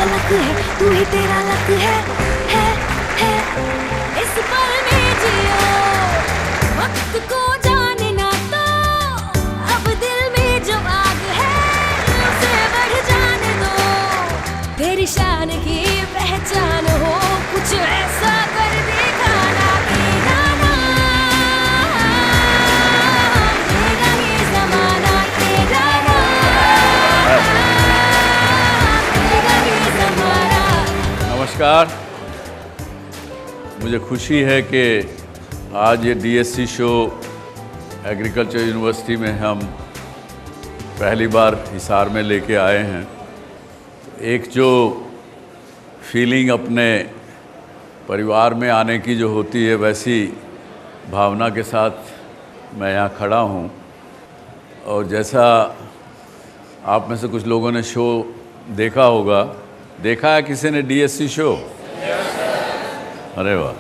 Luck है, तू ही तेरा लक है, इस पल में जियो, वक्त को जानना तो अब दिल में जो आग है उसे बढ़ जाने दो, तेरी शान की पहचान हो, कुछ ऐसा कर दिखाना कि गाना तेरा ये ज़माना, तेरा ये ज़माना। नमस्कार, मुझे खुशी है कि आज ये डीएससी शो एग्रीकल्चर यूनिवर्सिटी में हम पहली बार हिसार में लेके आए हैं। एक जो फीलिंग अपने परिवार में आने की जो होती है, वैसी भावना के साथ मैं यहाँ खड़ा हूँ। और जैसा आप में से कुछ लोगों ने शो देखा होगा, देखा है किसी ने डीएससी शो? अरे वाह।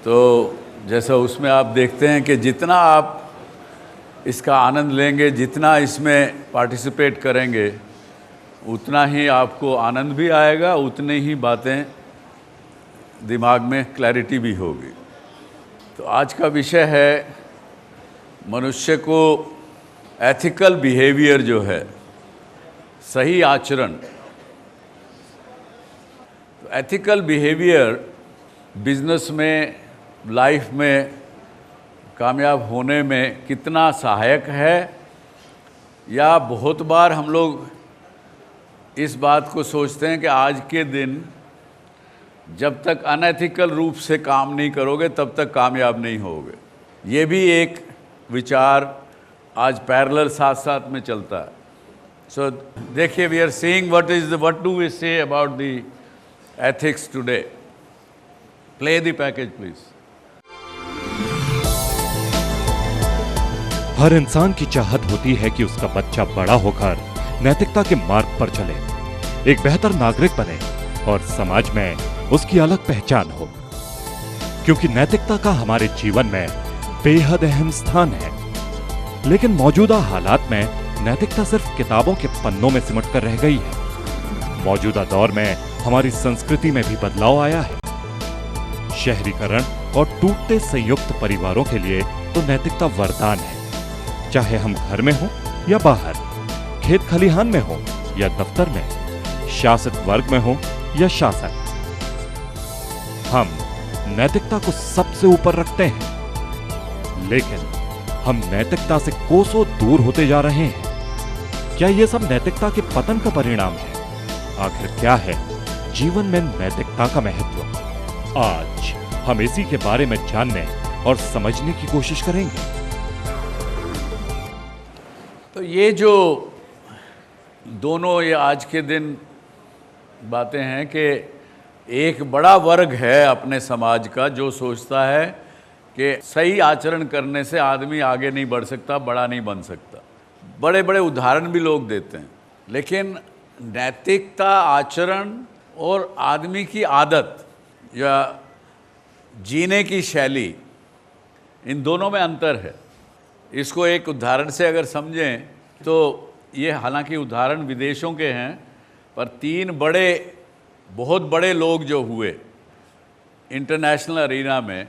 तो जैसा उसमें आप देखते हैं कि जितना आप इसका आनंद लेंगे, जितना इसमें पार्टिसिपेट करेंगे, उतना ही आपको आनंद भी आएगा, उतनी ही बातें दिमाग में क्लैरिटी भी होगी। तो आज का विषय है मनुष्य को एथिकल बिहेवियर, जो है सही आचरण। तो एथिकल बिहेवियर बिजनेस में, लाइफ में कामयाब होने में कितना सहायक है, या बहुत बार हम लोग इस बात को सोचते हैं कि आज के दिन जब तक अनएथिकल रूप से काम नहीं करोगे तब तक कामयाब नहीं होगे। ये भी एक विचार आज पैरेलल साथ साथ में चलता है। सो देखिए, we are seeing what do we say about the ethics today. Play the package please. हर इंसान की चाहत होती है कि उसका बच्चा बड़ा होकर नैतिकता के मार्ग पर चले, एक बेहतर नागरिक बने और समाज में उसकी अलग पहचान हो, क्योंकि नैतिकता का हमारे जीवन में बेहद अहम स्थान है। लेकिन मौजूदा हालात में नैतिकता सिर्फ किताबों के पन्नों में सिमट कर रह गई है। मौजूदा दौर में हमारी संस्कृति में भी बदलाव आया है। शहरीकरण और टूटते संयुक्त परिवारों के लिए तो नैतिकता वरदान है। चाहे हम घर में हों या बाहर, खेत खलिहान में हो या दफ्तर में, शासित वर्ग में हो या शासक, हम नैतिकता को सबसे ऊपर रखते हैं। लेकिन हम नैतिकता से कोसों दूर होते जा रहे हैं। क्या यह सब नैतिकता के पतन का परिणाम है? आखिर क्या है जीवन में नैतिकता का महत्व? आज हम इसी के बारे में जानने और समझने की कोशिश करेंगे। तो ये जो दोनों ये आज के दिन बातें हैं कि एक बड़ा वर्ग है अपने समाज का जो सोचता है कि सही आचरण करने से आदमी आगे नहीं बढ़ सकता, बड़ा नहीं बन सकता। बड़े बड़े उदाहरण भी लोग देते हैं। लेकिन नैतिकता, आचरण और आदमी की आदत या जीने की शैली, इन दोनों में अंतर है। इसको एक उदाहरण से अगर समझें तो ये, हालांकि उदाहरण विदेशों के हैं, पर तीन बहुत बड़े लोग जो हुए इंटरनेशनल अरीना में,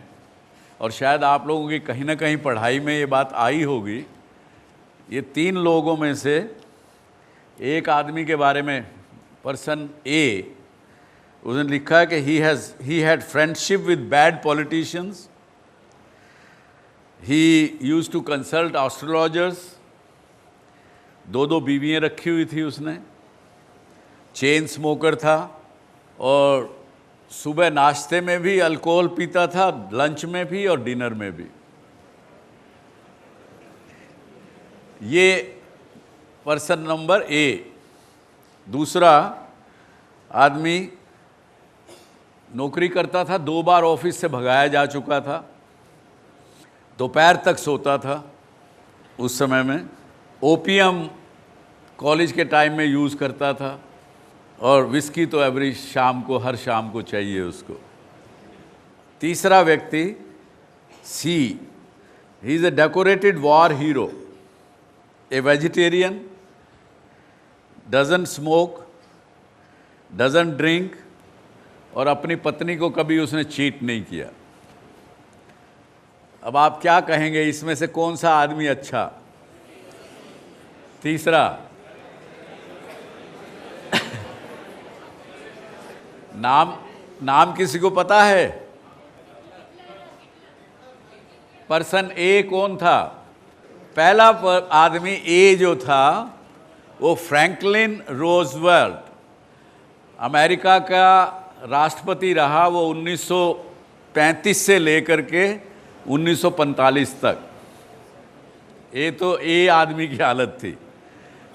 और शायद आप लोगों की कहीं ना कहीं पढ़ाई में ये बात आई होगी। ये तीन लोगों में से एक आदमी के बारे में, पर्सन ए, उसने लिखा है कि he had friendship with bad politicians, he used to consult astrologers, दो बीवियाँ रखी हुई थी उसने, चेन स्मोकर था, और सुबह नाश्ते में भी अल्कोहल पीता था, लंच में भी और डिनर में भी। ये पर्सन नंबर ए। दूसरा आदमी नौकरी करता था, 2 बार ऑफिस से भगाया जा चुका था, दोपहर तक सोता था। उस समय में ओपियम कॉलेज के टाइम में यूज़ करता था, और विस्की तो एवरी शाम को, हर शाम को चाहिए उसको। तीसरा व्यक्ति C, he is a decorated war hero, a vegetarian, doesn't smoke, doesn't drink और अपनी पत्नी को कभी उसने चीट नहीं किया। अब आप क्या कहेंगे, इसमें से कौन सा आदमी अच्छा? तीसरा नाम किसी को पता है? पर्सन ए कौन था? पहला आदमी ए जो था वो फ्रैंकलिन रोजवेल्ट, अमेरिका का राष्ट्रपति रहा। वो 1935 से लेकर के 1945 तक। ये तो ए आदमी की हालत थी।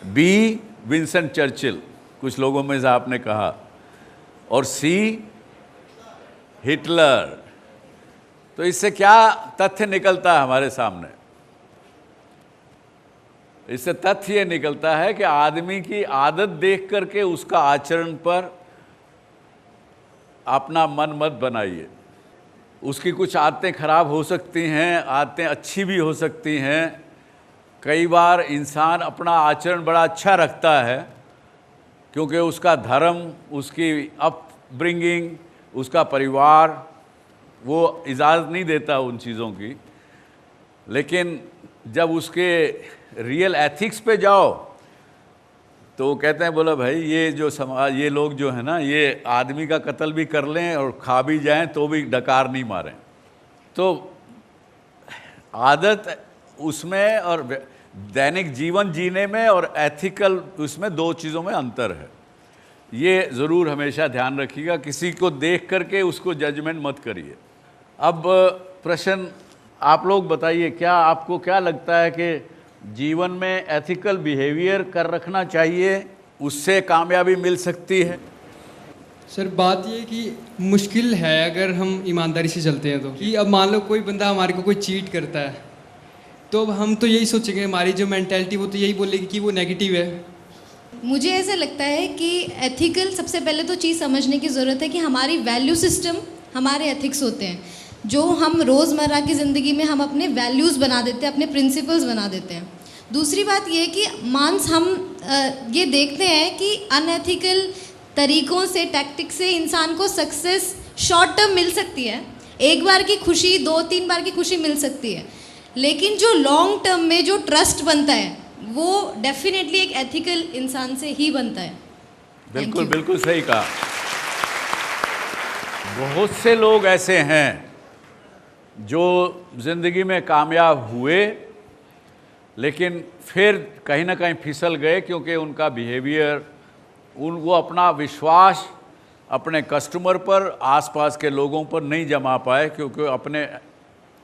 बी विंस्टन चर्चिल, कुछ लोगों में से आपने कहा, और सी हिटलर। तो इससे क्या तथ्य निकलता है हमारे सामने? इससे तथ्य ये निकलता है कि आदमी की आदत देख करके उसका आचरण पर अपना मन मत बनाइए। उसकी कुछ आदतें खराब हो सकती हैं, आदतें अच्छी भी हो सकती हैं। कई बार इंसान अपना आचरण बड़ा अच्छा रखता है क्योंकि उसका धर्म, उसकी अपब्रिंगिंग, उसका परिवार वो इजाज़त नहीं देता उन चीज़ों की। लेकिन जब उसके रियल एथिक्स पे जाओ तो वो कहते हैं, बोला भाई ये जो समाज, ये लोग जो है ना, ये आदमी का कत्ल भी कर लें और खा भी जाएं तो भी डकार नहीं मारें। तो आदत उसमें और दैनिक जीवन जीने में और एथिकल उसमें दो चीज़ों में अंतर है। ये ज़रूर हमेशा ध्यान रखिएगा। किसी को देख करके उसको जजमेंट मत करिए। अब प्रश्न आप लोग बताइए, क्या आपको क्या लगता है कि जीवन में एथिकल बिहेवियर कर रखना चाहिए, उससे कामयाबी मिल सकती है? सर बात ये कि मुश्किल है अगर हम ईमानदारी से चलते हैं तो। कि अब मान लो कोई बंदा हमारे को कोई चीट करता है तो अब हम तो यही सोचेंगे, हमारी जो मेंटालिटी वो तो यही बोलेगी कि वो नेगेटिव है। मुझे ऐसा लगता है कि एथिकल, सबसे पहले तो चीज़ समझने की ज़रूरत है कि हमारी वैल्यू सिस्टम हमारे एथिक्स होते हैं, जो हम रोज़मर्रा की ज़िंदगी में हम अपने वैल्यूज़ बना देते हैं, अपने प्रिंसिपल्स बना देते हैं। दूसरी बात ये कि हम ये देखते हैं कि अनएथिकल तरीक़ों से, टैक्टिक से इंसान को सक्सेस शॉर्ट टर्म मिल सकती है। एक बार की खुशी, 2-3 बार की खुशी मिल सकती है, लेकिन जो लॉन्ग टर्म में जो ट्रस्ट बनता है वो डेफिनेटली एक एथिकल इंसान से ही बनता है। बिल्कुल बिल्कुल सही कहा। बहुत से लोग ऐसे हैं जो ज़िंदगी में कामयाब हुए लेकिन फिर कहीं ना कहीं फिसल गए क्योंकि उनका बिहेवियर, वो अपना विश्वास अपने कस्टमर पर, आसपास के लोगों पर नहीं जमा पाए क्योंकि अपने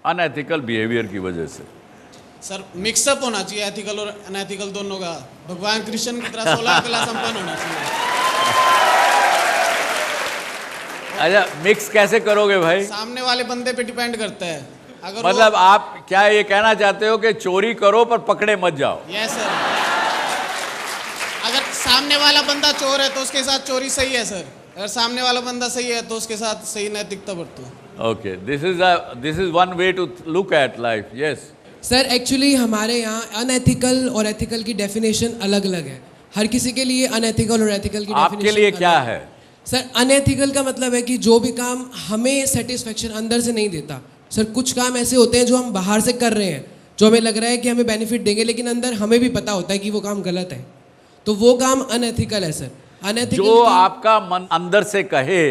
अनएथिकल बिहेवियर की वजह से। सर मिक्सअप होना चाहिए एथिकल और अनएथिकल दोनों का। भगवान कृष्ण की तरह 16 कला संपन्न होना चाहिए। अच्छा, मिक्स कैसे करोगे भाई? सामने वाले बंदे पे डिपेंड करता है। अगर मतलब आप क्या ये कहना चाहते हो कि चोरी करो पर पकड़े मत जाओ? Yes sir. अगर सामने वाला बंदा चोर है तो उसके साथ चोरी सही है सर। अगर सामने वाला बंदा सही है तो उसके साथ सही नैतिकता बरतो। Okay, this is one way to look at life. Yes sir, actually हमारे यहाँ अनएथिकल और एथिकल की डेफिनेशन अलग अलग है। हर किसी के लिए अनएथिकल और एथिकल की डेफिनेशन आपके लिए क्या है? सर, अनएथिकल का मतलब है कि जो भी काम हमें सेटिस्फेक्शन अंदर से नहीं देता। सर कुछ काम ऐसे होते हैं जो हम बाहर से कर रहे हैं, जो हमें लग रहा है कि हमें बेनिफिट देंगे, लेकिन अंदर हमें भी पता होता है कि वो काम गलत है, तो वो काम अनएथिकल है सर। अनएथिकल जो आपका मन अंदर से कहे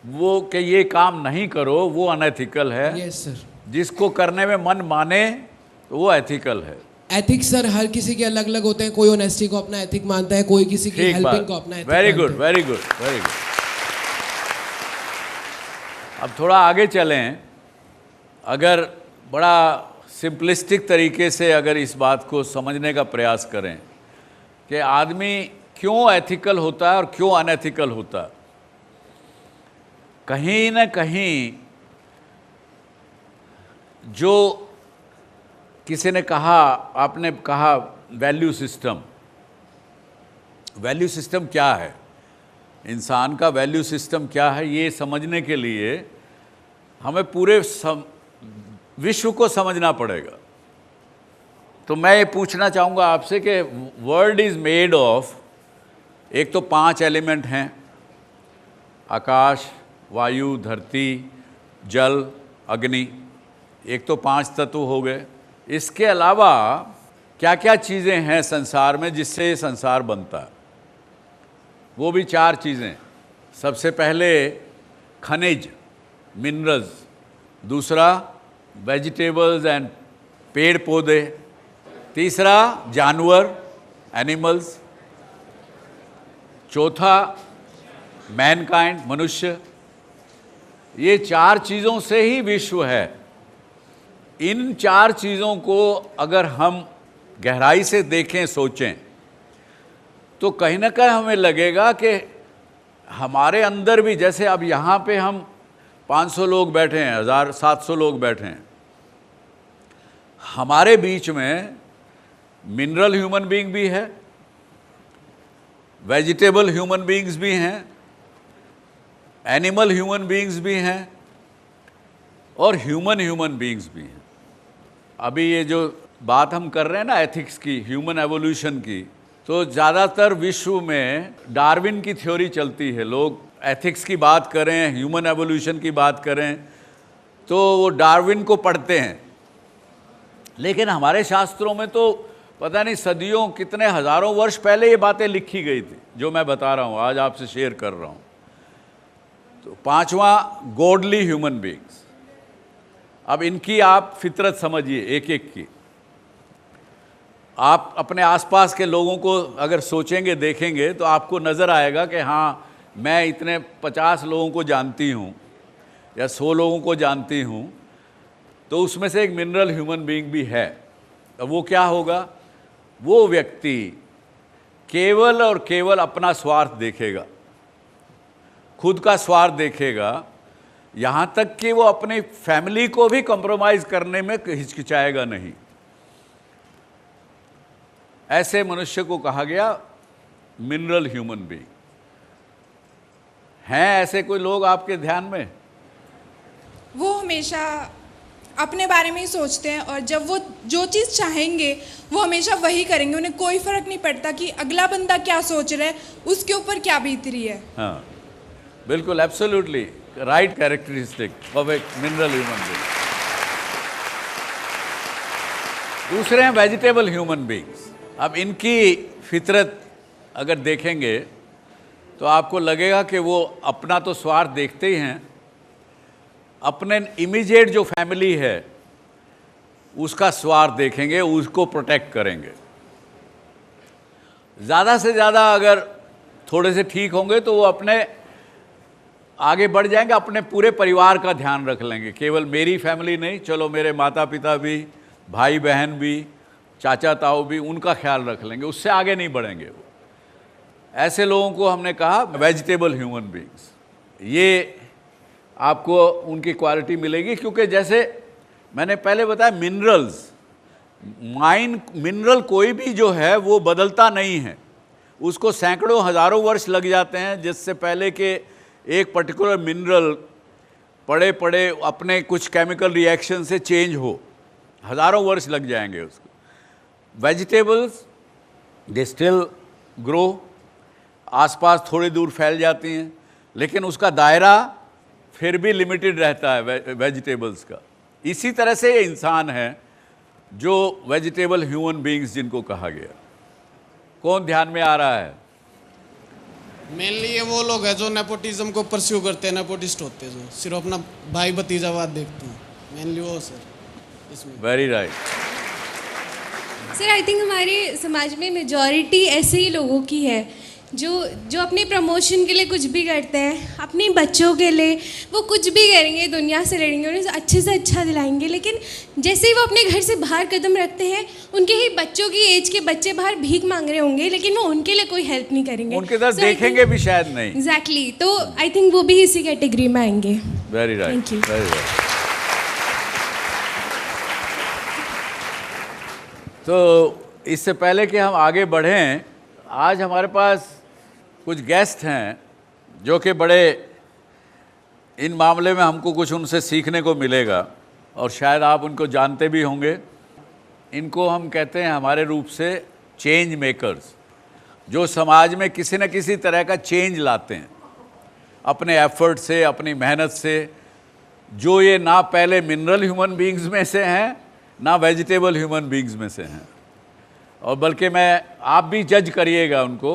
वो कि ये काम नहीं करो, वो अनएथिकल है। Yes sir. जिसको करने में मन माने तो वो एथिकल है। एथिक्स सर हर किसी के अलग अलग होते हैं। कोई ऑनेस्टी को अपना एथिक मानता है, कोई किसी की हेल्पिंग को अपना ethic. Very good, very good, very good. अब थोड़ा आगे चलें। अगर बड़ा सिंपलिस्टिक तरीके से अगर इस बात को समझने का प्रयास करें कि आदमी क्यों एथिकल होता है और क्यों अनएथिकल होता है, कहीं ना कहीं जो किसी ने कहा, आपने कहा वैल्यू सिस्टम। वैल्यू सिस्टम क्या है, इंसान का वैल्यू सिस्टम क्या है, ये समझने के लिए हमें पूरे विश्व को समझना पड़ेगा। तो मैं ये पूछना चाहूँगा आपसे कि वर्ल्ड इज़ मेड ऑफ एक तो 5 एलिमेंट हैं, आकाश, वायु, धरती, जल, अग्नि। एक तो 5 तत्व हो गए। इसके अलावा क्या क्या चीज़ें हैं संसार में जिससे ये संसार बनता है, वो भी 4 चीज़ें। सबसे पहले खनिज, मिनरल्स। दूसरा वेजिटेबल्स एंड पेड़ पौधे। तीसरा जानवर, एनिमल्स। चौथा मैनकाइंड, मनुष्य। ये 4 चीज़ों से ही विश्व है। इन 4 चीज़ों को अगर हम गहराई से देखें, सोचें, तो कहीं ना कहीं हमें लगेगा कि हमारे अंदर भी, जैसे अब यहाँ पे हम 500 लोग बैठे हैं, 1700 लोग बैठे हैं, हमारे बीच में मिनरल ह्यूमन बीइंग भी है, वेजिटेबल ह्यूमन बीइंग्स भी हैं, एनिमल ह्यूमन बीइंग्स भी हैं और ह्यूमन बीइंग्स भी हैं। अभी ये जो बात हम कर रहे हैं ना एथिक्स की, ह्यूमन एवोल्यूशन की, तो ज़्यादातर विश्व में डार्विन की थ्योरी चलती है। लोग एथिक्स की बात करें, ह्यूमन एवोल्यूशन की बात करें, तो वो डार्विन को पढ़ते हैं। लेकिन हमारे शास्त्रों में तो पता नहीं सदियों, कितने हज़ारों वर्ष पहले ये बातें लिखी गई थी, जो मैं बता रहा हूँ, आज आपसे शेयर कर रहा हूँ। तो 5वां गॉडली ह्यूमन बीइंग्स। अब इनकी आप फितरत समझिए, एक एक की। आप अपने आसपास के लोगों को अगर सोचेंगे, देखेंगे, तो आपको नज़र आएगा कि हाँ, मैं इतने 50 लोगों को जानती हूँ या 100 लोगों को जानती हूँ, तो उसमें से एक मिनरल ह्यूमन बीइंग भी है। अब वो क्या होगा? वो व्यक्ति केवल और केवल अपना स्वार्थ देखेगा, खुद का स्वार्थ देखेगा, यहाँ तक कि वो अपनी फैमिली को भी कॉम्प्रोमाइज़ करने में हिचकिचाएगा नहीं। ऐसे मनुष्य को कहा गया मिनरल ह्यूमन बीइंग। हैं ऐसे कोई लोग आपके ध्यान में? वो हमेशा अपने बारे में ही सोचते हैं और जब वो जो चीज़ चाहेंगे वो हमेशा वही करेंगे। उन्हें कोई फ़र्क नहीं पड़ता कि अगला बंदा क्या सोच रहा है, उसके ऊपर क्या बीत रही है। हाँ, बिल्कुल, absolutely right characteristic of a mineral human being. दूसरे हैं वेजिटेबल ह्यूमन बीइंग्स। अब इनकी फितरत अगर देखेंगे तो आपको लगेगा कि वो अपना तो स्वार्थ देखते ही हैं, अपने इमीडिएट जो फैमिली है उसका स्वार्थ देखेंगे, उसको प्रोटेक्ट करेंगे। ज़्यादा से ज़्यादा अगर थोड़े से ठीक होंगे तो वो अपने आगे बढ़ जाएंगे, अपने पूरे परिवार का ध्यान रख लेंगे। केवल मेरी फैमिली नहीं, चलो मेरे माता पिता भी, भाई बहन भी, चाचा ताऊ भी, उनका ख्याल रख लेंगे, उससे आगे नहीं बढ़ेंगे वो। ऐसे लोगों को हमने कहा वेजिटेबल ह्यूमन बीइंग्स। ये आपको उनकी क्वालिटी मिलेगी, क्योंकि जैसे मैंने पहले बताया मिनरल्स, मिनरल कोई भी जो है वो बदलता नहीं है, उसको सैकड़ों हज़ारों वर्ष लग जाते हैं जिससे पहले कि एक पर्टिकुलर मिनरल पड़े पड़े अपने कुछ केमिकल रिएक्शन से चेंज हो, हज़ारों वर्ष लग जाएंगे उसको। वेजिटेबल्स दे स्टिल ग्रो, आसपास थोड़ी दूर फैल जाती हैं, लेकिन उसका दायरा फिर भी लिमिटेड रहता है वेजिटेबल्स का। इसी तरह से ये इंसान है जो वेजिटेबल ह्यूमन बीइंग्स जिनको कहा गया। कौन ध्यान में आ रहा है? मेनली ये वो लोग हैं जो नेपोटिज्म को परस्यू करते हैं, नेपोटिस्ट होते हैं, जो सिर्फ अपना भाई भतीजावाद देखते हैं, मेनली वो सर इसमें। Very right. Sir I think हमारे समाज में मेजॉरिटी ऐसे ही लोगों की है जो अपने प्रमोशन के लिए कुछ भी करते हैं, अपने बच्चों के लिए वो कुछ भी करेंगे, दुनिया से लड़ेंगे, उन्हें अच्छे से अच्छा दिलाएंगे, लेकिन जैसे ही वो अपने घर से बाहर कदम रखते हैं, उनके ही बच्चों की एज के बच्चे बाहर भीख मांग रहे होंगे, लेकिन वो उनके लिए कोई हेल्प नहीं करेंगे, उनके तरफ देखेंगे भी शायद नहीं। एग्जैक्टली, तो आई थिंक वो भी इसी कैटेगरी में आएंगे। Very right, thank you. Very right. तो इससे पहले कि हम आगे बढ़ें, आज हमारे पास कुछ गेस्ट हैं जो कि बड़े इन मामले में हमको कुछ उनसे सीखने को मिलेगा और शायद आप उनको जानते भी होंगे। इनको हम कहते हैं हमारे रूप से चेंज मेकर्स। जो समाज में किसी न किसी तरह का चेंज लाते हैं अपने एफर्ट से, अपनी मेहनत से, जो ये ना पहले मिनरल ह्यूमन बीइंग्स में से हैं ना वेजिटेबल ह्यूमन बीइंग्स में से हैं। और बल्कि आप भी जज करिएगा उनको,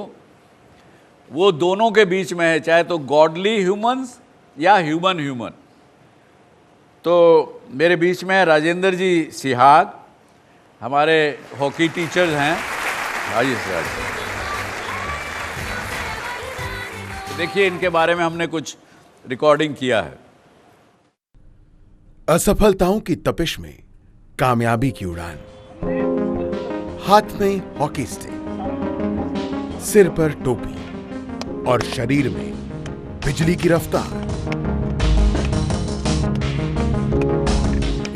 वो दोनों के बीच में है, चाहे तो गॉडली ह्यूमंस या ह्यूमन। तो मेरे बीच में राजेंद्र जी सिहाग, हमारे हॉकी टीचर्स हैं। आइए सिहाग, देखिए इनके बारे में हमने कुछ रिकॉर्डिंग किया है। असफलताओं की तपिश में कामयाबी की उड़ान, हाथ में हॉकी स्टिक, सिर पर टोपी और शरीर में बिजली की रफ्तार।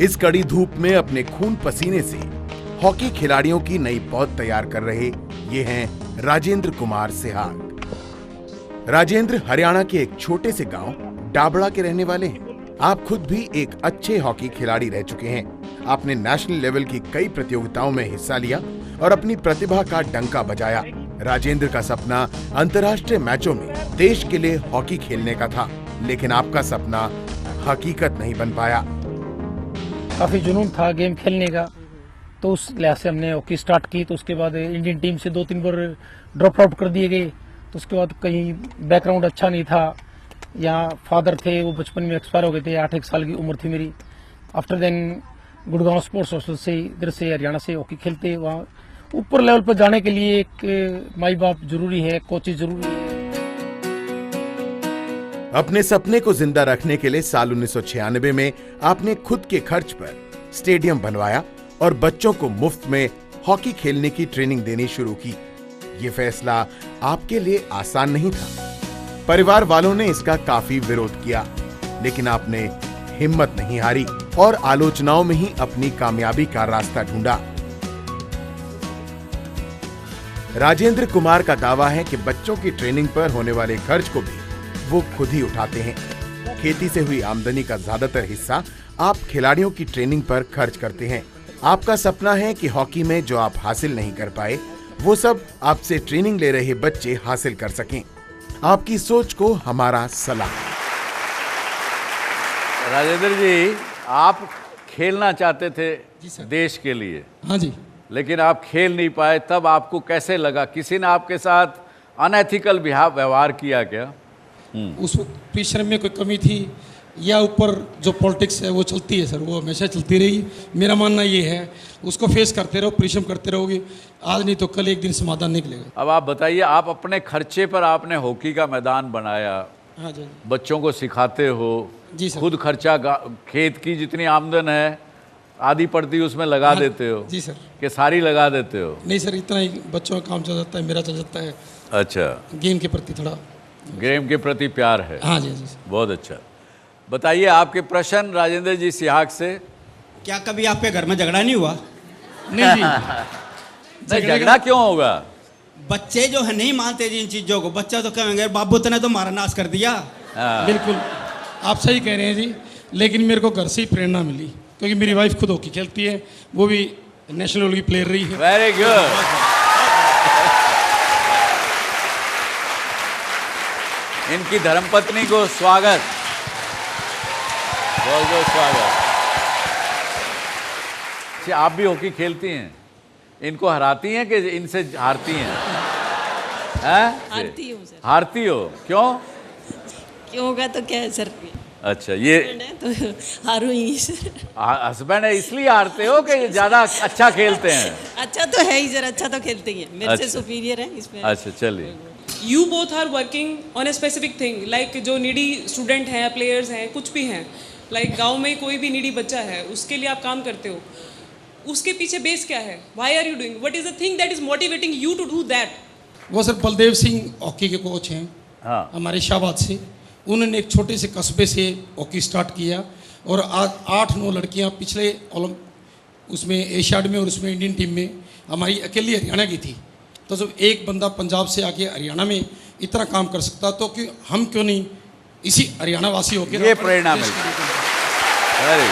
इस कड़ी धूप में अपने खून पसीने से हॉकी खिलाड़ियों की नई पौध तैयार कर रहे ये हैं राजेंद्र कुमार सिहाग। राजेंद्र हरियाणा के एक छोटे से गांव डाबड़ा के रहने वाले हैं। आप खुद भी एक अच्छे हॉकी खिलाड़ी रह चुके हैं। आपने नेशनल लेवल की कई प्रतियोगिताओं में हिस्सा लिया और अपनी प्रतिभा का डंका बजाया। राजेंद्र का सपना अंतर्राष्ट्रीय मैचों में देश के लिए हॉकी खेलने का था, लेकिन आपका सपना हकीकत नहीं बन पाया। काफ़ी जुनून था गेम खेलने का, तो उस लिहाज से हमने हॉकी स्टार्ट की। तो उसके बाद इंडियन टीम से 2-3 बार ड्रॉप आउट कर दिए गए। तो उसके बाद कहीं बैकग्राउंड अच्छा नहीं था। यहाँ फादर थे, वो बचपन में एक्सपायर हो गए थे, 8-1 साल की उम्र थी मेरी। After then Gurgaon sports hostel से इधर से हरियाणा से हॉकी खेलते। वहाँ ऊपर लेवल पर जाने के लिए एक माई बाप जरूरी है, कोचेज जरूरी है। अपने सपने को जिंदा रखने के लिए साल 1996 में आपने खुद के खर्च पर स्टेडियम बनवाया और बच्चों को मुफ्त में हॉकी खेलने की ट्रेनिंग देनी शुरू की। ये फैसला आपके लिए आसान नहीं था। परिवार वालों ने इसका काफी विरोध किया, लेकिन आपने हिम्मत नहीं हारी और आलोचनाओं में ही अपनी कामयाबी का रास्ता ढूंढा। राजेंद्र कुमार का दावा है कि बच्चों की ट्रेनिंग पर होने वाले खर्च को भी वो खुद ही उठाते हैं। खेती से हुई आमदनी का ज्यादातर हिस्सा आप खिलाड़ियों की ट्रेनिंग पर खर्च करते हैं। आपका सपना है कि हॉकी में जो आप हासिल नहीं कर पाए, वो सब आपसे ट्रेनिंग ले रहे बच्चे हासिल कर सकें। आपकी सोच को हमारा सलाम। राजेंद्र जी, आप खेलना चाहते थे देश के लिए। हाँ जी। लेकिन आप खेल नहीं पाए, तब आपको कैसे लगा? किसी ने आपके साथ अनएथिकल व्यवहार किया क्या? उस वक्त परिश्रम में कोई कमी थी या ऊपर जो पॉलिटिक्स है वो चलती है सर, वो हमेशा चलती रही। मेरा मानना ये है, उसको फेस करते रहो, परिश्रम करते रहोगे, आज नहीं तो कल एक दिन समाधान निकलेगा। अब आप बताइए, आप अपने खर्चे पर आपने हॉकी का मैदान बनाया। हाँ जी। बच्चों को सिखाते हो जी सर। खुद खर्चा, खेत की जितनी आमदन है आधी पड़ती उसमें लगा देते हो? जी सर। कि सारी लगा देते हो? नहीं सर, इतना ही बच्चों का काम चल जाता है, मेरा चल जाता है। अच्छा, गेम के प्रति थोड़ा, गेम के प्रति प्यार है। हाँ जी जी। बहुत अच्छा। बताइए आपके प्रश्न राजेंद्र जी सिहाग से। क्या कभी आपके घर में झगड़ा नहीं हुआ? नहीं जी। झगड़ा क्यों होगा? बच्चे जो है नहीं मानते जी इन चीजों को। बच्चा तो कहेंगे बाबू तूने तो हमारा नाश कर दिया। बिल्कुल आप सही कह रहे हैं जी, लेकिन मेरे को घर से ही प्रेरणा मिली, क्योंकि मेरी वाइफ खुद हॉकी खेलती है, वो भी नेशनल लेवल की प्लेयर रही है। Very good. इनकी धर्मपत्नी को स्वागत, बहुत बहुत स्वागत। अच्छा, आप भी हॉकी खेलती हैं? इनको हराती हैं कि इनसे हारती हैं? हारती हूँ सर। हारती हो? क्यों? क्यों होगा तो क्या है सर? अच्छा, ये तो हारू ही सर। हस्बैंड है इसलिए हारते हो कि ज्यादा अच्छा खेलते हैं? अच्छा तो है ही सर, अच्छा तो खेलते ही हैं, मेरे से अच्छा। सुपीरियर है इसमें। अच्छा, चलिए। You both are working on a specific thing, like जो नीडी स्टूडेंट हैं, प्लेयर्स हैं, कुछ भी हैं, लाइक गांव में कोई भी नीडी बच्चा है, उसके लिए आप काम करते हो। उसके पीछे बेस क्या है? Why are you doing? What is the thing that is motivating you to do that? वो सर बलदेव सिंह हॉकी के कोच हैं। हाँ। हमारे शाहबाद से। उन्होंने एक छोटे से कस्बे से हॉकी स्टार्ट किया और आज 8-9 लड़कियां पिछले उसमें एशियाड में और उसमें इंडियन टीम में हमारी अकेली हरियाणा की थी। तो जब एक बंदा पंजाब से आके हरियाणा में इतना काम कर सकता, तो कि हम क्यों नहीं इसी हरियाणा वासी होकर ये प्रेरणा मिलती है।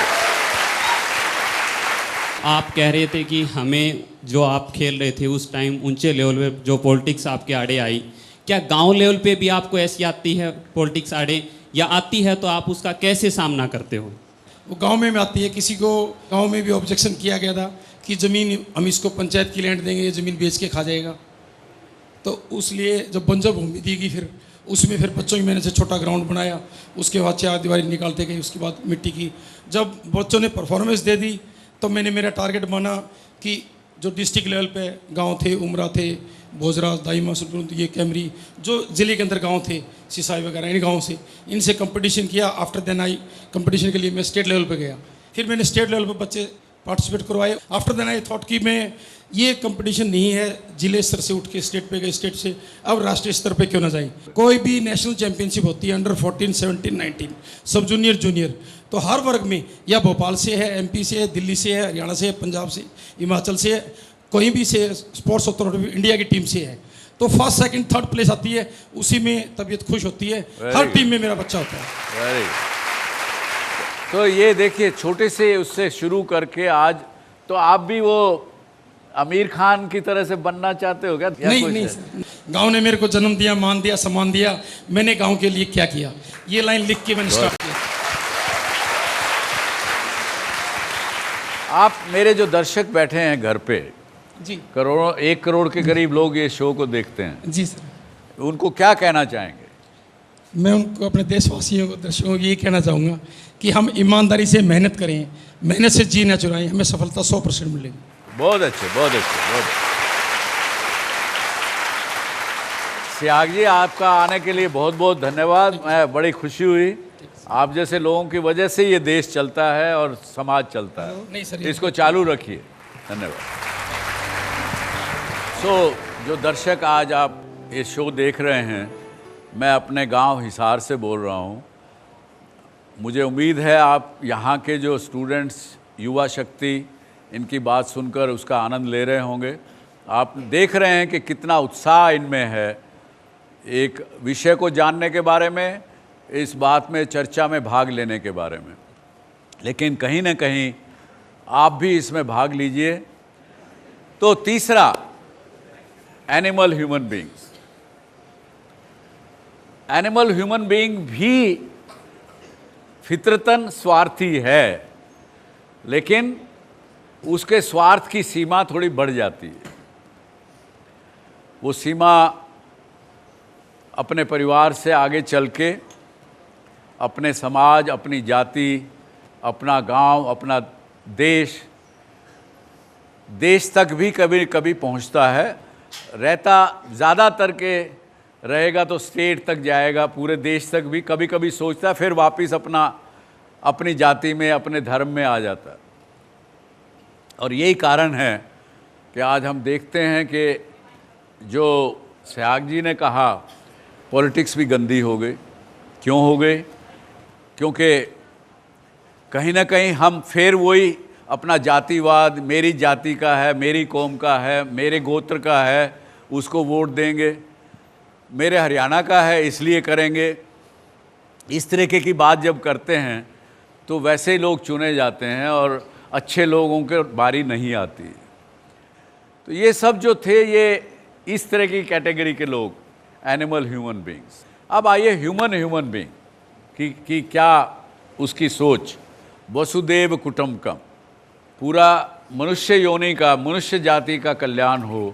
आप कह रहे थे कि हमें जो आप खेल रहे थे उस टाइम ऊंचे लेवल पे जो पॉलिटिक्स आपके आड़े आई, क्या गांव लेवल पे भी आपको ऐसी आती है पॉलिटिक्स आड़े, या आती है तो आप उसका कैसे सामना करते हो? वो गांव में आती है। किसी को गांव में भी ऑब्जेक्शन किया गया था कि ज़मीन हम इसको पंचायत की लैंड देंगे, ये ज़मीन बेच के खा जाएगा। तो उसलिए जब बंजर भूमि दी गई, फिर उसमें फिर बच्चों की मेहनत से छोटा ग्राउंड बनाया, उसके बाद चार दीवारी निकालते गए, उसके बाद मिट्टी की। जब बच्चों ने परफॉर्मेंस दे दी तो मैंने मेरा टारगेट माना कि जो डिस्ट्रिक्ट लेवल पे गांव थे, उमरा थे, भोजराज, दाइमा, सुरपुर, ये कैमरी, जो ज़िले के अंदर गांव थे, सिसाई वगैरह, इन गाँव से इनसे कंपटीशन किया। आफ्टर देन आई कंपटीशन के लिए मैं स्टेट लेवल पे गया। फिर मैंने स्टेट लेवल पे बच्चे पार्टिसिपेट करवाए। आफ्टर देन आई थॉट कि मैं ये कंपटीशन नहीं है, जिले स्तर से उठ के स्टेट पे गए, स्टेट से अब राष्ट्रीय स्तर पे क्यों ना जाए। कोई भी नेशनल चैंपियनशिप होती है अंडर 14, 17, 19, सब जूनियर, जूनियर, तो हर वर्ग में या भोपाल से है, एमपी से है, दिल्ली से है, हरियाणा से है, पंजाब से, हिमाचल से है, कहीं भी से स्पोर्ट्स अथॉरिटी इंडिया की टीम से है, तो फर्स्ट सेकंड थर्ड प्लेस आती है, उसी में तबीयत खुश होती है। हर टीम में मेरा बच्चा होता है। तो ये देखिए, छोटे से उससे शुरू करके आज तो आप भी वो आमिर खान की तरह से बनना चाहते हो क्या? नहीं, गांव ने मेरे को जन्म दिया, मान दिया, सम्मान दिया, मैंने गांव के लिए क्या किया, ये लाइन लिख के मैंने स्टार्ट किया। आप मेरे जो दर्शक बैठे हैं घर पे जी, करोड़ों, 1 करोड़ के करीब लोग ये शो को देखते हैं जी सर, उनको क्या कहना चाहेंगे? मैं उनको, अपने देशवासियों को, दर्शकों को ये कहना चाहूँगा कि हम ईमानदारी से मेहनत करें, मेहनत से जी न चुराएं, हमें सफलता 100% मिलेगी। बहुत अच्छे, बहुत अच्छे, बहुत अच्छे। सियाग जी, आपका आने के लिए बहुत बहुत धन्यवाद। मैं बड़ी खुशी हुई, आप जैसे लोगों की वजह से ये देश चलता है और समाज चलता है। नहीं सर, इसको चालू रखिए। धन्यवाद। जो दर्शक आज आप ये शो देख रहे हैं, मैं अपने गांव हिसार से बोल रहा हूं। मुझे उम्मीद है आप यहाँ के जो स्टूडेंट्स, युवा शक्ति, इनकी बात सुनकर उसका आनंद ले रहे होंगे। आप देख रहे हैं कि कितना उत्साह इनमें है एक विषय को जानने के बारे में, इस बात में, चर्चा में भाग लेने के बारे में। लेकिन कहीं ना कहीं आप भी इसमें भाग लीजिए। तो तीसरा, animal human beings. Animal human being भी फितरतन स्वार्थी है, लेकिन उसके स्वार्थ की सीमा थोड़ी बढ़ जाती है। वो सीमा अपने परिवार से आगे चल के अपने समाज, अपनी जाति, अपना गांव, अपना देश तक भी कभी कभी पहुंचता है। रहता ज़्यादातर के रहेगा तो स्टेट तक जाएगा, पूरे देश तक भी कभी कभी सोचता है, फिर वापस अपनी जाति में, अपने धर्म में आ जाता है। और यही कारण है कि आज हम देखते हैं कि जो सियाग जी ने कहा, पॉलिटिक्स भी गंदी हो गई। क्यों हो गई? क्योंकि कहीं ना कहीं हम फिर वही अपना जातिवाद, मेरी जाति का है, मेरी कौम का है, मेरे गोत्र का है, उसको वोट देंगे, मेरे हरियाणा का है इसलिए करेंगे। इस तरीके की बात जब करते हैं तो वैसे लोग चुने जाते हैं और अच्छे लोगों के बारी नहीं आती। तो ये सब जो थे, ये इस तरह की कैटेगरी के लोग, एनिमल ह्यूमन बीइंग्स। अब आइए ह्यूमन बीइंग की क्या उसकी सोच। वसुदेव कुटुंबकम, पूरा मनुष्य योनि का, मनुष्य जाति का कल्याण हो,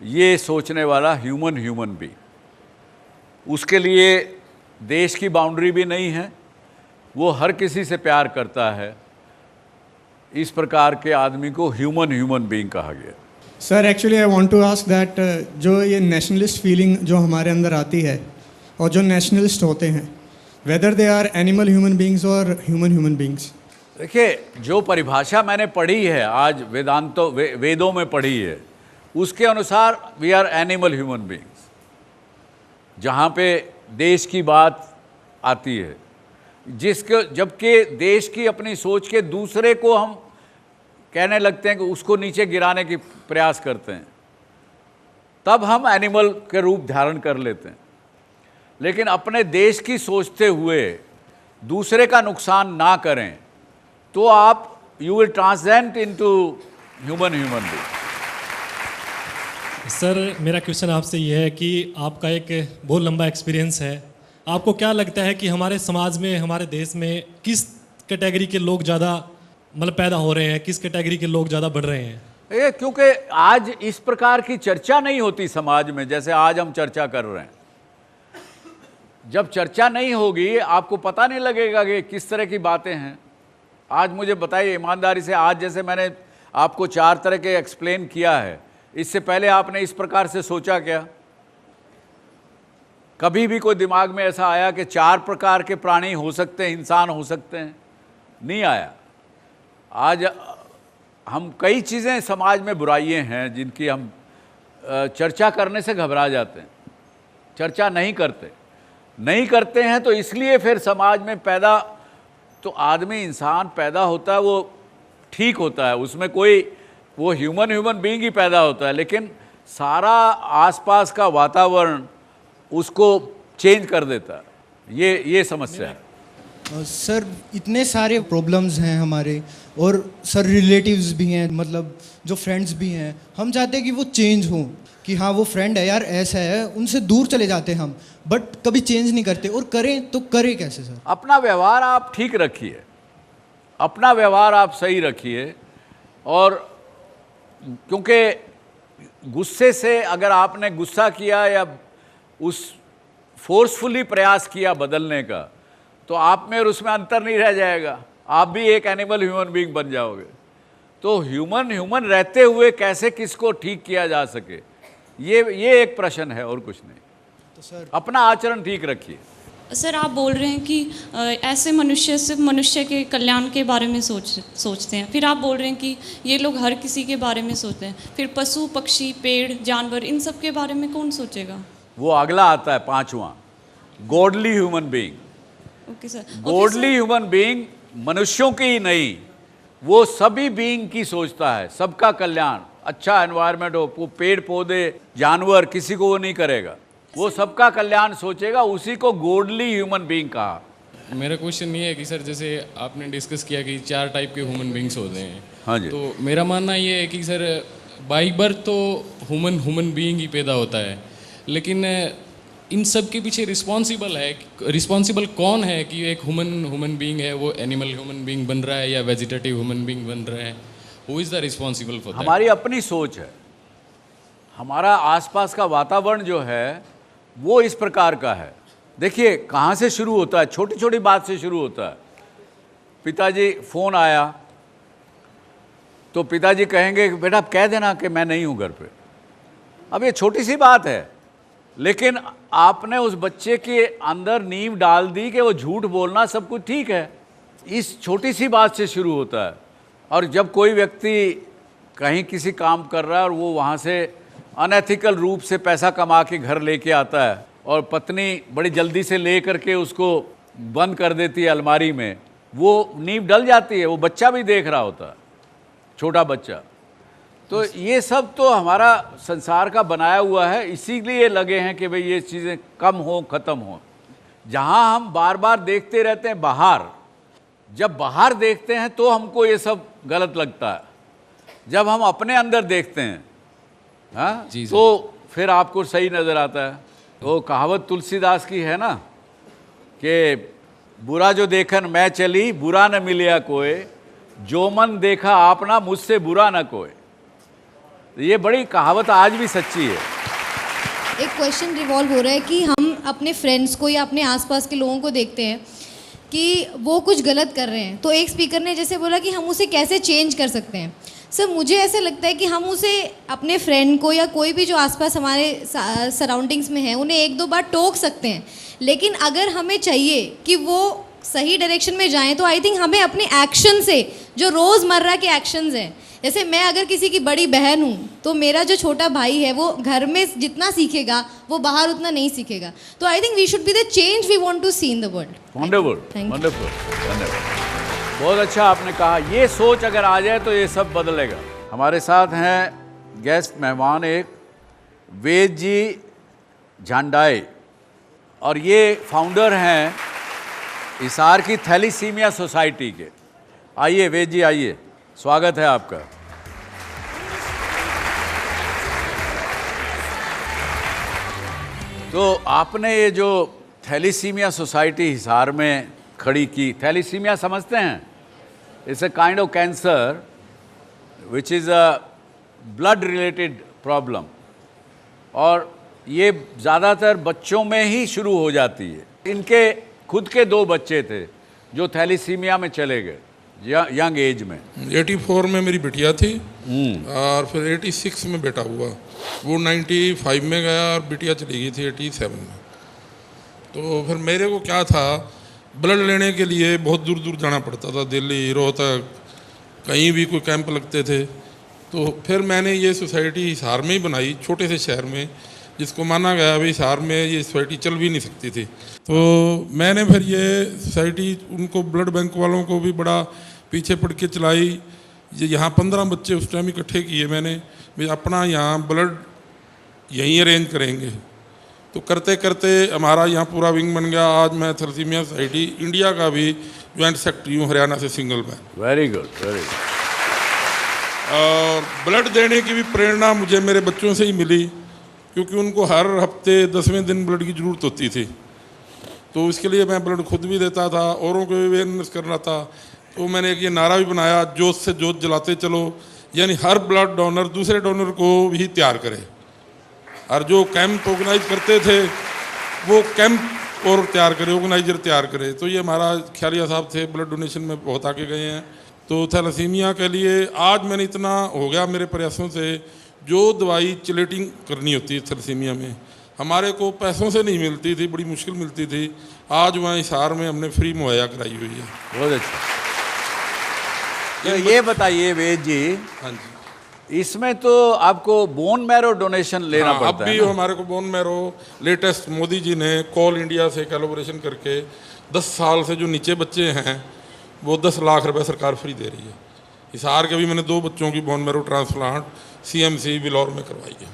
ये सोचने वाला ह्यूमन बीइंग। उसके लिए देश की बाउंड्री भी नहीं है, वो हर किसी से प्यार करता है। इस प्रकार के आदमी को ह्यूमन बीइंग कहा गया। Sir, actually I want to ask that, जो ये नेशनलिस्ट फीलिंग जो हमारे अंदर आती है और जो नेशनलिस्ट होते हैं, whether they are animal human beings और ह्यूमन बीइंग्स। देखिए, जो परिभाषा मैंने पढ़ी है आज वेदों में पढ़ी है, उसके अनुसार we are animal human beings. जहाँ पे देश की बात आती है, जबकि देश की अपनी सोच के दूसरे को हम कहने लगते हैं कि उसको नीचे गिराने की प्रयास करते हैं, तब हम एनिमल के रूप धारण कर लेते हैं। लेकिन अपने देश की सोचते हुए दूसरे का नुकसान ना करें तो आप you will transcend into human being. Sir मेरा क्वेश्चन आपसे ये है कि आपका एक बहुत लंबा एक्सपीरियंस है, आपको क्या लगता है कि हमारे समाज में, हमारे देश में किस कैटेगरी के लोग ज़्यादा मतलब पैदा हो रहे हैं, किस कैटेगरी के लोग ज़्यादा बढ़ रहे हैं? ये क्योंकि आज इस प्रकार की चर्चा नहीं होती समाज में जैसे आज हम चर्चा कर रहे हैं। जब चर्चा नहीं होगी आपको पता नहीं लगेगा कि किस तरह की बातें हैं। आज मुझे बताइए ईमानदारी से, आज जैसे मैंने आपको 4 तरह के एक्सप्लेन किया है, इससे पहले आपने इस प्रकार से सोचा क्या? कभी भी कोई दिमाग में ऐसा आया कि 4 प्रकार के प्राणी हो सकते हैं, इंसान हो सकते हैं? नहीं आया। आज हम कई चीज़ें समाज में बुराइयां हैं जिनकी हम चर्चा करने से घबरा जाते हैं, चर्चा नहीं करते हैं। तो इसलिए फिर समाज में पैदा तो आदमी इंसान पैदा होता है वो ठीक होता है, उसमें कोई वो ह्यूमन बीइंग ही पैदा होता है, लेकिन सारा आसपास का वातावरण उसको चेंज कर देता है। ये समस्या है। सर इतने सारे प्रॉब्लम्स हैं हमारे, और सर रिलेटिव्स भी हैं, मतलब जो फ्रेंड्स भी हैं, हम चाहते हैं कि वो चेंज हों, कि हाँ वो फ्रेंड है यार ऐसा है, उनसे दूर चले जाते हैं हम, बट कभी चेंज नहीं करते। और करें तो करें कैसे सर? अपना व्यवहार आप ठीक रखिए, अपना व्यवहार आप सही रखिए। और क्योंकि गुस्से से अगर आपने गुस्सा किया या उस फोर्सफुली प्रयास किया बदलने का, तो आप में और उसमें अंतर नहीं रह जाएगा, आप भी एक एनिमल ह्यूमन बीइंग बन जाओगे। तो ह्यूमन रहते हुए कैसे किसको ठीक किया जा सके, ये एक प्रश्न है और कुछ नहीं। तो सर अपना आचरण ठीक रखिए। सर आप बोल रहे हैं कि ऐसे मनुष्य सिर्फ मनुष्य के कल्याण के बारे में सोचते हैं, फिर आप बोल रहे हैं कि ये लोग हर किसी के बारे में सोचते हैं, फिर पशु पक्षी पेड़ जानवर इन सब के बारे में कौन सोचेगा? वो अगला आता है 5वां, godly human being. Okay sir. Godly human being मनुष्यों की ही नहीं, वो सभी बीइंग की सोचता है, सबका कल्याण, अच्छा एनवायरनमेंट हो, वो पेड़ पौधे जानवर किसी को वो नहीं करेगा, वो सबका कल्याण सोचेगा, उसी को गॉडली ह्यूमन बीइंग कहा। मेरा क्वेश्चन ये है कि सर जैसे आपने डिस्कस किया कि 4 टाइप के ह्यूमन बीइंग्स होते हैं, हाँ जी, तो मेरा मानना ये है कि सर बाई बर्थ तो ह्यूमन बीइंग ही पैदा होता है, लेकिन इन सब के पीछे रिस्पॉन्सिबल कौन है कि एक ह्यूमन बीइंग है वो एनिमल ह्यूमन बीइंग बन रहा है या वेजिटेटिव ह्यूमन बीइंग बन रहा है? Who is the responsible for that? हमारी अपनी सोच है, हमारा आसपास का वातावरण जो है वो इस प्रकार का है। देखिए कहाँ से शुरू होता है, छोटी छोटी बात से शुरू होता है। पिताजी फ़ोन आया तो पिताजी कहेंगे कि बेटा कह देना कि मैं नहीं हूँ घर पे। अब ये छोटी सी बात है, लेकिन आपने उस बच्चे के अंदर नींव डाल दी कि वो झूठ बोलना सब कुछ ठीक है। इस छोटी सी बात से शुरू होता है। और जब कोई व्यक्ति कहीं किसी काम कर रहा है और वो वहाँ से अनएथिकल रूप से पैसा कमा के घर लेके आता है और पत्नी बड़ी जल्दी से ले करके उसको बंद कर देती है अलमारी में, वो नींव डल जाती है, वो बच्चा भी देख रहा होता है, छोटा बच्चा। तो ये सब तो हमारा संसार का बनाया हुआ है, इसीलिए लगे हैं कि भाई ये चीज़ें कम हो, ख़त्म हो। जहाँ हम बार बार देखते रहते हैं बाहर, जब बाहर देखते हैं तो हमको ये सब गलत लगता है, जब हम अपने अंदर देखते हैं हाँ तो फिर आपको सही नज़र आता है। तो कहावत तुलसीदास की है ना कि बुरा जो देखन मैं चली, बुरा न मिलिया कोई, जो मन देखा आपना मुझसे बुरा न कोई। ये बड़ी कहावत आज भी सच्ची है। एक क्वेश्चन रिवॉल्व हो रहा है कि हम अपने फ्रेंड्स को या अपने आसपास के लोगों को देखते हैं कि वो कुछ गलत कर रहे हैं, तो एक स्पीकर ने जैसे बोला कि हम उसे कैसे चेंज कर सकते हैं। सर मुझे ऐसा लगता है कि हम उसे अपने फ्रेंड को या कोई भी जो आसपास हमारे सराउंडिंग्स में है उन्हें 1-2 बार टोक सकते हैं, लेकिन अगर हमें चाहिए कि वो सही डायरेक्शन में जाएं तो आई थिंक हमें अपने एक्शन से, जो रोज़मर्रा के एक्शंस हैं, जैसे मैं अगर किसी की बड़ी बहन हूँ तो मेरा जो छोटा भाई है वो घर में जितना सीखेगा वो बाहर उतना नहीं सीखेगा। तो I think we should be the change we want to see in the world. Wonderful, wonderful, बहुत अच्छा आपने कहा। ये सोच अगर आ जाए तो ये सब बदलेगा। हमारे साथ हैं गेस्ट मेहमान एक वेद जी झांडाई, और ये फाउंडर हैं हिसार की थैलीसीमिया सोसाइटी के। आइए वेद जी आइए। स्वागत है आपका। तो आपने ये जो थैलीसीमिया सोसाइटी हिसार में खड़ी की, थैलीसीमिया समझते हैं? It's a kind of cancer which is a blood related problem, और ये ज़्यादातर बच्चों में ही शुरू हो जाती है। इनके खुद के 2 बच्चे थे जो थैलीसीमिया में चले गए यंग एज में। 84 में मेरी बिटिया थी और फिर 86 में बेटा हुआ। वो 95 में गया और बिटिया चली गई थी 87 में। तो फिर मेरे को क्या था, ब्लड लेने के लिए बहुत दूर दूर जाना पड़ता था, दिल्ली, रोहतक, कहीं भी कोई कैंप लगते थे। तो फिर मैंने ये सोसाइटी हिसार में ही बनाई, छोटे से शहर में, जिसको माना गया भाई हिसार में ये सोसाइटी चल भी नहीं सकती थी। तो मैंने फिर ये सोसाइटी उनको ब्लड बैंक वालों को भी बड़ा पीछे पड़ के चलाई। ये यहाँ 15 बच्चे उस टाइम इकट्ठे किए मैंने, भाई अपना यहाँ ब्लड यहीं अरेंज करेंगे। तो करते करते हमारा यहाँ पूरा विंग बन गया। आज मैं थैलेसीमिया सोसाइटी इंडिया का भी ज्वाइंट सेक्रेटरी हूँ, हरियाणा से single man. Very good, very good. और ब्लड देने की भी प्रेरणा मुझे मेरे बच्चों से ही मिली, क्योंकि उनको हर हफ्ते 10वें दिन ब्लड की ज़रूरत होती थी। तो इसके लिए मैं ब्लड खुद भी देता था, औरों को भी अवेयरनेस करना था। तो मैंने एक ये नारा भी बनाया, जोत से जोत जलाते चलो, यानी हर ब्लड डोनर दूसरे डोनर को भी तैयार करे। और जो कैंप ऑर्गेनाइज करते थे वो कैंप और तैयार करे, ऑर्गेनाइजर तैयार करे। तो ये हमारा ख्यालिया साहब थे, ब्लड डोनेशन में बहुत आगे गए हैं। तो थैलेसीमिया के लिए आज मैंने इतना हो गया मेरे प्रयासों से, जो दवाई चिलेटिंग करनी होती है थैलेसीमिया में, हमारे को पैसों से नहीं मिलती थी, बड़ी मुश्किल मिलती थी। आज वहाँ हिसार में हमने फ्री मुहैया कराई हुई है। बहुत अच्छा। तो ये बताइए वेद जी, हाँ जी, इसमें तो आपको बोन मैरो डोनेशन लेना पड़ता अब भी है ना? हमारे को bone marrow latest Modi ji ने कॉल इंडिया से कोलैबोरेशन करके 10 साल से जो नीचे बच्चे हैं वो 10 लाख रुपए सरकार फ्री दे रही है। हिसार के भी मैंने 2 बच्चों की bone marrow transplant CMC Bilaur में करवाई है।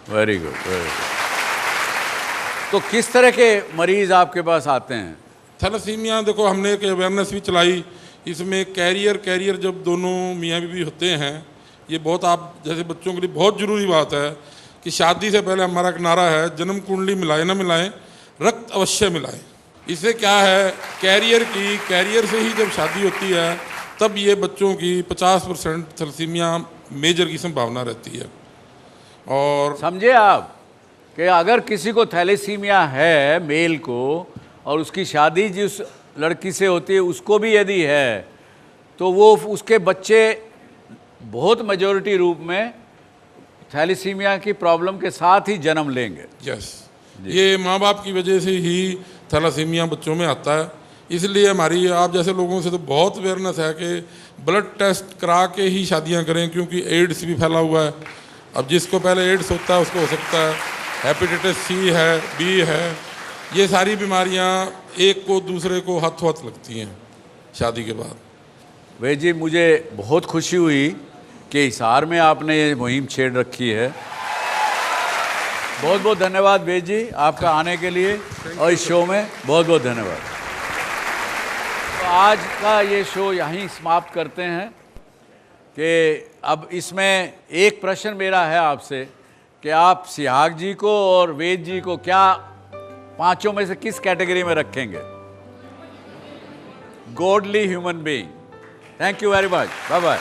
Very good, very good. तो किस तरह के मरीज आपके पास आते हैं? थैलेसीमिया देखो, हमने एक अवेयरनेस भी चलाई। इसमें कैरियर जब दोनों मियाँ बीवी होते हैं, ये बहुत आप जैसे बच्चों के लिए बहुत ज़रूरी बात है कि शादी से पहले हमारा एक नारा है, जन्म कुंडली मिलाए ना मिलाएं, रक्त अवश्य मिलाएं। इससे क्या है, कैरियर से ही जब शादी होती है तब ये बच्चों की 50% थैलेसीमिया मेजर की संभावना रहती है। और समझे आप कि अगर किसी को थैलेसीमिया है मेल को, और उसकी शादी जिस लड़की से होती है उसको भी यदि है, तो वो उसके बच्चे बहुत मेजॉरिटी रूप में थैलेसीमिया की प्रॉब्लम के साथ ही जन्म लेंगे। यस, ये माँ बाप की वजह से ही थैलेसीमिया बच्चों में आता है। इसलिए हमारी आप जैसे लोगों से तो बहुत अवेयरनेस है कि ब्लड टेस्ट करा के ही शादियां करें, क्योंकि एड्स भी फैला हुआ है। अब जिसको पहले एड्स होता है उसको हो सकता है हेपेटाइटिस C है, B है, ये सारी बीमारियां एक को दूसरे को हाथों हाथ लगती हैं शादी के बाद। वे जी, मुझे बहुत खुशी हुई कि हिसार में आपने ये मुहिम छेड़ रखी है। बहुत बहुत धन्यवाद वेद जी आपका आने के लिए, और इस शो में बहुत बहुत धन्यवाद। तो आज का ये शो यहीं समाप्त करते हैं कि अब इसमें एक प्रश्न मेरा है आपसे कि आप सिहाग जी को और वेद जी को क्या पांचों में से किस कैटेगरी में रखेंगे? Godly human being. Thank you very much, bye bye.